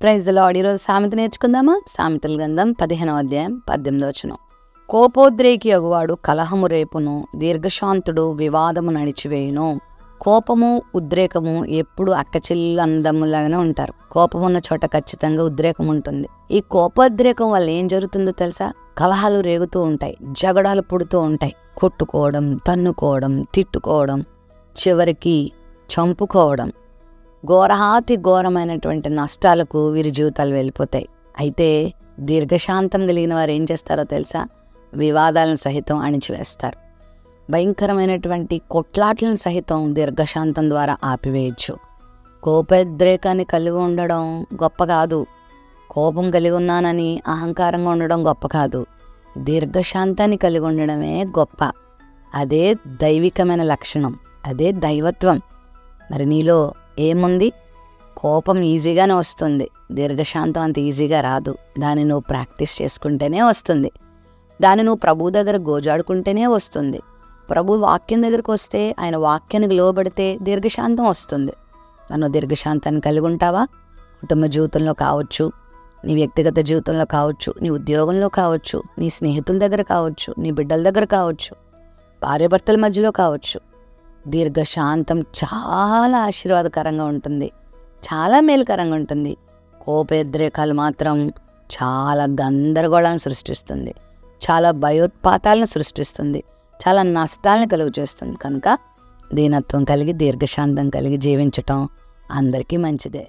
Praise the lord. ఈరోజు సామెత నేర్చుకుందామా? సామెతల గ్రంథం 15వ అధ్యాయం 18వ వచనం. కోపోద్రేకి అగువాడు కలహము రేపును, దీర్ఘశాంతుడు వివాదము నడిచివేయును. కోపము ఉద్రేకము ఎప్పుడు అక్కచెల్లు అందములాగానే ఉంటారు. కోపం ఉన్న చోట ఖచ్చితంగా ఉద్రేకం ఉంటుంది. ఈ కోపోద్రేకం వల్ల ఏం జరుగుతుందో తెలుసా? కలహాలు రేగుతూ ఉంటాయి, జగడాలు పుడుతూ ఉంటాయి, కొట్టుకోవడం, తన్నుకోవడం, తిట్టుకోవడం, చివరికి చంపుకోవడం, ఘోరాతి ఘోరమైనటువంటి నష్టాలకు వీరి జీవితాలు వెళ్ళిపోతాయి. అయితే దీర్ఘశాంతం కలిగిన వారు ఏం చేస్తారో తెలుసా? వివాదాలను సహితం అణిచివేస్తారు. భయంకరమైనటువంటి కొట్లాట్లను సహితం దీర్ఘశాంతం ద్వారా ఆపివేయచ్చు. కోపోద్రేకాన్ని కలిగి ఉండడం గొప్ప కాదు. కోపం కలిగి ఉన్నానని అహంకారంగా ఉండడం గొప్ప కాదు. దీర్ఘశాంతాన్ని కలిగి ఉండడమే గొప్ప. అదే దైవికమైన లక్షణం, అదే దైవత్వం. మరి నీలో ఏముంది? కోపం ఈజీగానే వస్తుంది, దీర్ఘశాంతం అంత ఈజీగా రాదు. దాన్ని నువ్వు ప్రాక్టీస్ చేసుకుంటేనే వస్తుంది. దాన్ని నువ్వు ప్రభు దగ్గర గోజాడుకుంటేనే వస్తుంది. ప్రభు వాక్యం దగ్గరికి వస్తే, ఆయన వాక్యానికి లోబడితే దీర్ఘశాంతం వస్తుంది. నువ్వు దీర్ఘశాంతాన్ని కలిగి ఉంటావా? కుటుంబ జీవితంలో కావచ్చు, నీ వ్యక్తిగత జీవితంలో కావచ్చు, నీ ఉద్యోగంలో కావచ్చు, నీ స్నేహితుల దగ్గర కావచ్చు, నీ బిడ్డల దగ్గర కావచ్చు, భార్యాభర్తల మధ్యలో కావచ్చు. దీర్ఘశాంతం చాలా ఆశీర్వాదకరంగా ఉంటుంది, చాలా మేలుకరంగా ఉంటుంది. కోపోద్రేకాలు మాత్రం చాలా గందరగోళాన్ని సృష్టిస్తుంది, చాలా భయోత్పాతాలను సృష్టిస్తుంది, చాలా నష్టాలను కలుగు చేస్తుంది. కనుక దీనత్వం కలిగి దీర్ఘశాంతం కలిగి జీవించటం అందరికీ మంచిదే.